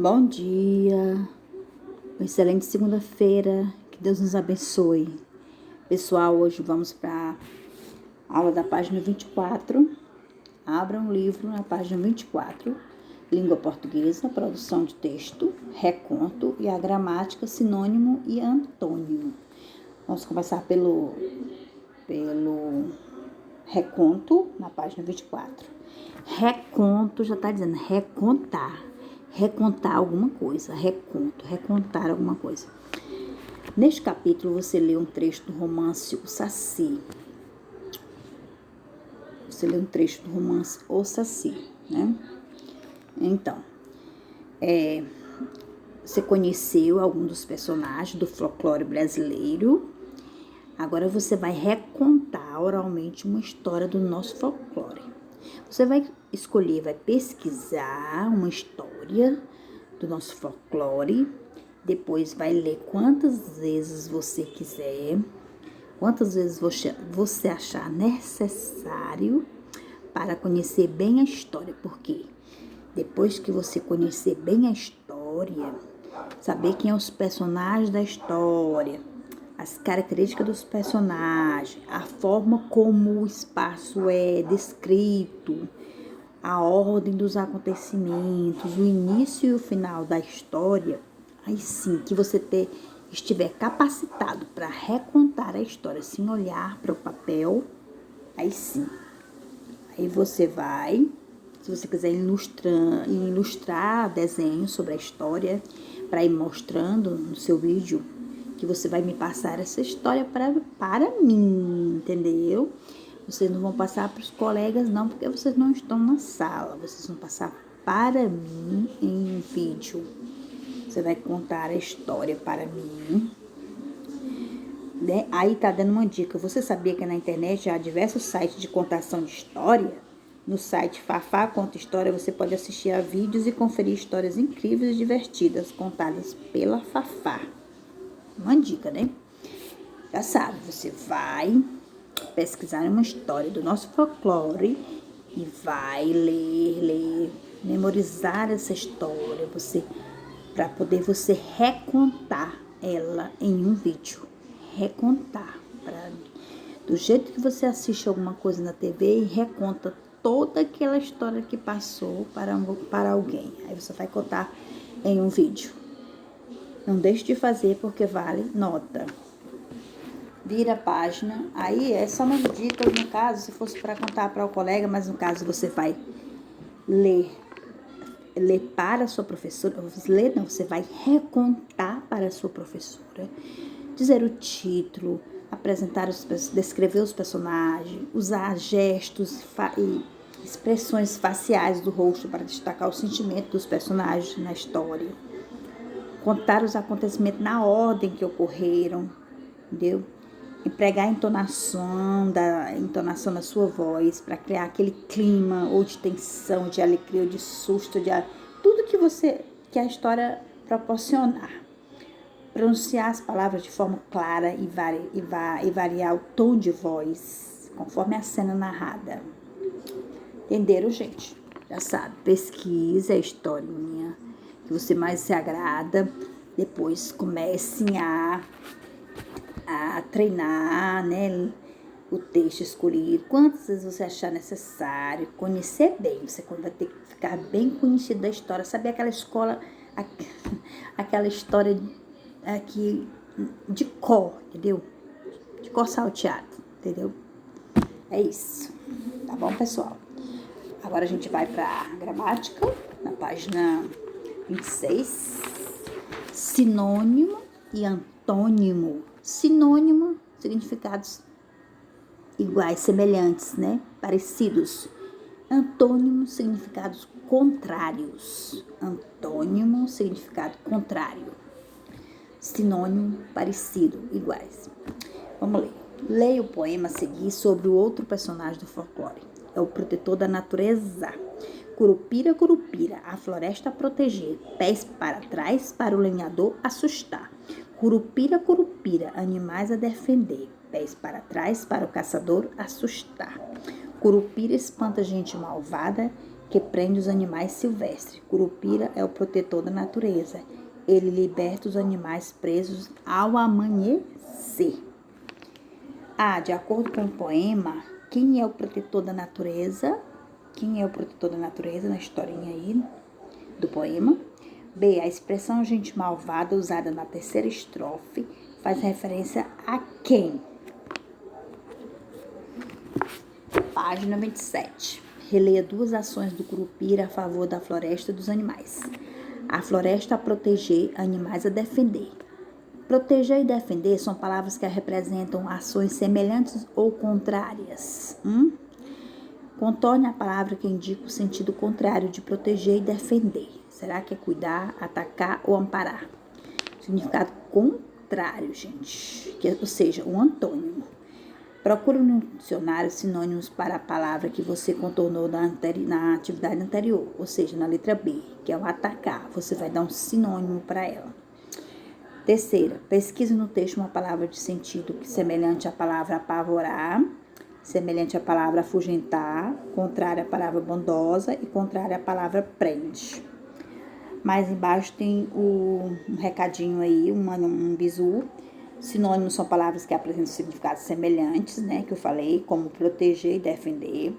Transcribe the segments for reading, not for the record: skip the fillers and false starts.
Bom dia, uma excelente segunda-feira, que Deus nos abençoe. Pessoal, hoje vamos para a aula da página 24. Abra um livro na página 24, língua portuguesa, produção de texto, reconto e a gramática, sinônimo e antônimo. Vamos começar pelo reconto na página 24. Reconto já está dizendo recontar. Recontar alguma coisa, recontar alguma coisa. Neste capítulo você lê um trecho do romance O Saci. Né? Então, você conheceu algum dos personagens do folclore brasileiro. Agora você vai recontar oralmente uma história do nosso folclore. Você vai escolher, vai pesquisar uma história do nosso folclore, depois vai ler quantas vezes você quiser, quantas vezes você achar necessário para conhecer bem a história, porque depois que você conhecer bem a história, saber quem são os personagens da história, as características dos personagens, a forma como o espaço é descrito, a ordem dos acontecimentos, o início e o final da história, aí sim que você estiver capacitado para recontar a história sem olhar para o papel, aí sim. Aí você vai, se você quiser ilustrar desenhos sobre a história, para ir mostrando no seu vídeo, que você vai me passar essa história para mim, entendeu? Vocês não vão passar para os colegas não, porque vocês não estão na sala. Vocês vão passar para mim em um vídeo. Você vai contar a história para mim. Né? Aí tá dando uma dica. Você sabia que na internet já há diversos sites de contação de história? No site Fafá Conta História, você pode assistir a vídeos e conferir histórias incríveis e divertidas contadas pela Fafá. Uma dica, né? Já sabe, você vai pesquisar uma história do nosso folclore e vai ler, memorizar essa história, para poder você recontar ela em um vídeo. Recontar. Do jeito que você assiste alguma coisa na TV e reconta toda aquela história que passou para alguém. Aí você vai contar em um vídeo. Não deixe de fazer porque vale nota. Vira a página. Aí é só uma dica, no caso, se fosse para contar para o colega, mas no caso você vai ler para a sua professora. Você vai recontar para a sua professora. Dizer o título, descrever os personagens, usar gestos e expressões faciais do rosto para destacar o sentimento dos personagens na história. Contar os acontecimentos na ordem que ocorreram, entendeu? Empregar a entonação da sua voz para criar aquele clima ou de tensão, de alegria, ou de susto, tudo que a história proporcionar. Pronunciar as palavras de forma clara e variar o tom de voz conforme a cena narrada. Entenderam, gente? Já sabe, pesquisa a historinha que você mais se agrada, depois comecem a treinar, né, o texto escolhido, quantas vezes você achar necessário, conhecer bem, você vai ter que ficar bem conhecido da história, saber aquela história aqui de cor, entendeu? De cor salteado, entendeu? É isso, tá bom, pessoal? Agora a gente vai para a gramática, na página 26, sinônimo e antônimo. Sinônimo, significados iguais, semelhantes, né? Parecidos. Antônimo, significados contrários. Antônimo, significado contrário. Sinônimo, parecido, iguais. Vamos ler. Leia o poema a seguir sobre o outro personagem do folclore. É o protetor da natureza. Curupira, curupira, a floresta a proteger, pés para trás para o lenhador assustar. Curupira, curupira, animais a defender, pés para trás para o caçador assustar. Curupira espanta gente malvada que prende os animais silvestres. Curupira é o protetor da natureza. Ele liberta os animais presos ao amanhecer. De acordo com o poema, quem é o protetor da natureza? Quem é o protetor da natureza na historinha aí do poema? B. A expressão gente malvada usada na terceira estrofe faz referência a quem? Página 27. Releia duas ações do Curupira a favor da floresta e dos animais. A floresta a proteger, animais a defender. Proteger e defender são palavras que representam ações semelhantes ou contrárias. Contorne a palavra que indica o sentido contrário de proteger e defender. Será que é cuidar, atacar ou amparar? Significado contrário, gente. Ou seja, um antônimo. Procure no dicionário sinônimos para a palavra que você contornou na atividade anterior, ou seja, na letra B, que é o atacar. Você vai dar um sinônimo para ela. Terceira, pesquise no texto uma palavra de sentido semelhante à palavra apavorar, semelhante à palavra afugentar, contrária à palavra bondosa e contrária à palavra prende. Mais embaixo tem um recadinho aí, um bizu. Sinônimos são palavras que apresentam significados semelhantes, né, que eu falei, como proteger e defender.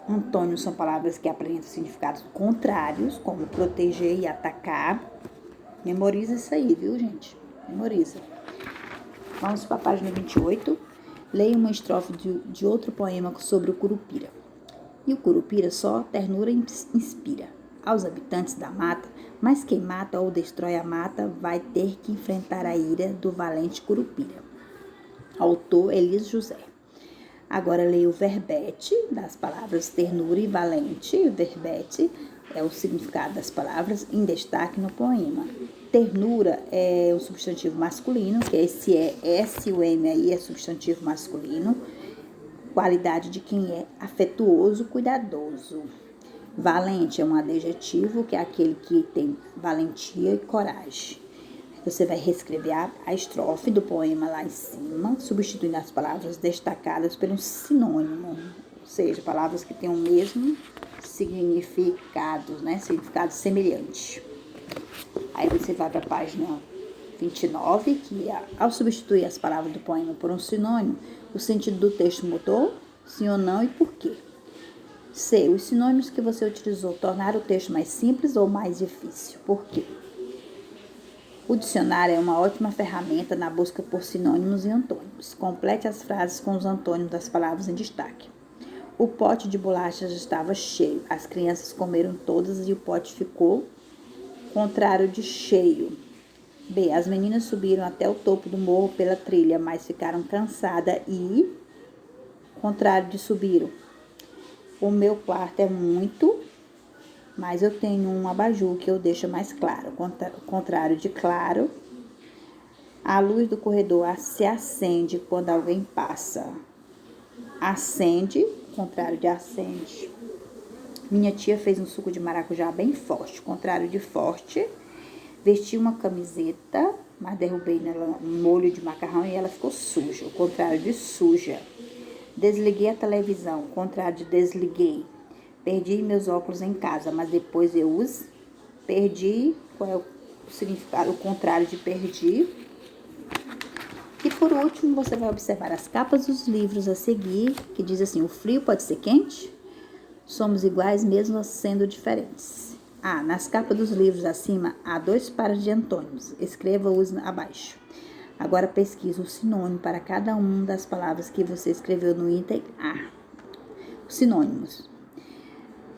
Antônimos são palavras que apresentam significados contrários, como proteger e atacar. Memoriza isso aí, viu, gente? Memoriza. Vamos para a página 28. Leia uma estrofe de outro poema sobre o Curupira. E o Curupira só ternura inspira aos habitantes da mata, mas quem mata ou destrói a mata vai ter que enfrentar a ira do valente Curupira. Autor Elis José. Agora leia o verbete das palavras ternura e valente. O verbete é o significado das palavras em destaque no poema. Ternura é um substantivo masculino, que esse S, o M aí é substantivo masculino. Qualidade de quem é afetuoso, cuidadoso. Valente é um adjetivo, que é aquele que tem valentia e coragem. Você vai reescrever a estrofe do poema lá em cima, substituindo as palavras destacadas por um sinônimo, ou seja, palavras que têm o mesmo significado, né? Significado semelhante. Aí você vai para a página 29, que ao substituir as palavras do poema por um sinônimo, o sentido do texto mudou? Sim ou não e por quê? C. Os sinônimos que você utilizou tornaram o texto mais simples ou mais difícil? Por quê? O dicionário é uma ótima ferramenta na busca por sinônimos e antônimos. Complete as frases com os antônimos das palavras em destaque. O pote de bolachas estava cheio. As crianças comeram todas e o pote ficou contrário de cheio. B. As meninas subiram até o topo do morro pela trilha, mas ficaram cansadas e contrário de subiram. O meu quarto é muito, mas eu tenho um abajur que eu deixo mais claro. Contrário de claro. A luz do corredor se acende quando alguém passa. Acende, contrário de acende. Minha tia fez um suco de maracujá bem forte. Contrário de forte. Vesti uma camiseta, mas derrubei nela um molho de macarrão e ela ficou suja. O contrário de suja. Desliguei a televisão, contrário de desliguei. Perdi meus óculos em casa, mas depois eu os perdi. Qual é o significado? O contrário de perdi. E por último, você vai observar as capas dos livros a seguir, que diz assim: o frio pode ser quente? Somos iguais mesmo sendo diferentes. Nas capas dos livros acima, há 2 pares de antônimos. Escreva-os abaixo. Agora pesquise o sinônimo para cada uma das palavras que você escreveu no item A. Os sinônimos.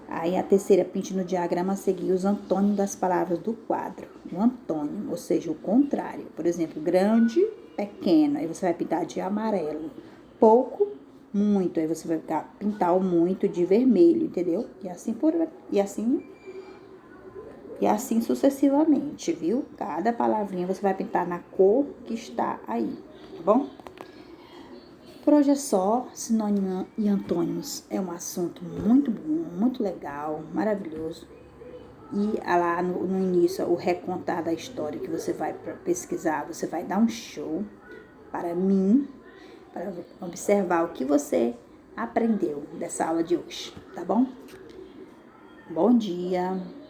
Aí a terceira, pinte no diagrama a seguir os antônimos das palavras do quadro. O antônimo, ou seja, o contrário. Por exemplo, grande, pequeno. Aí você vai pintar de amarelo. Pouco, muito. Aí você vai pintar o muito de vermelho, entendeu? E assim sucessivamente, viu? Cada palavrinha você vai pintar na cor que está aí, tá bom? Por hoje é só. Sinônimo e antônimos é um assunto muito bom, muito legal, maravilhoso. E lá no início, o recontar da história que você vai pesquisar, você vai dar um show para mim, para observar o que você aprendeu dessa aula de hoje, tá bom? Bom dia.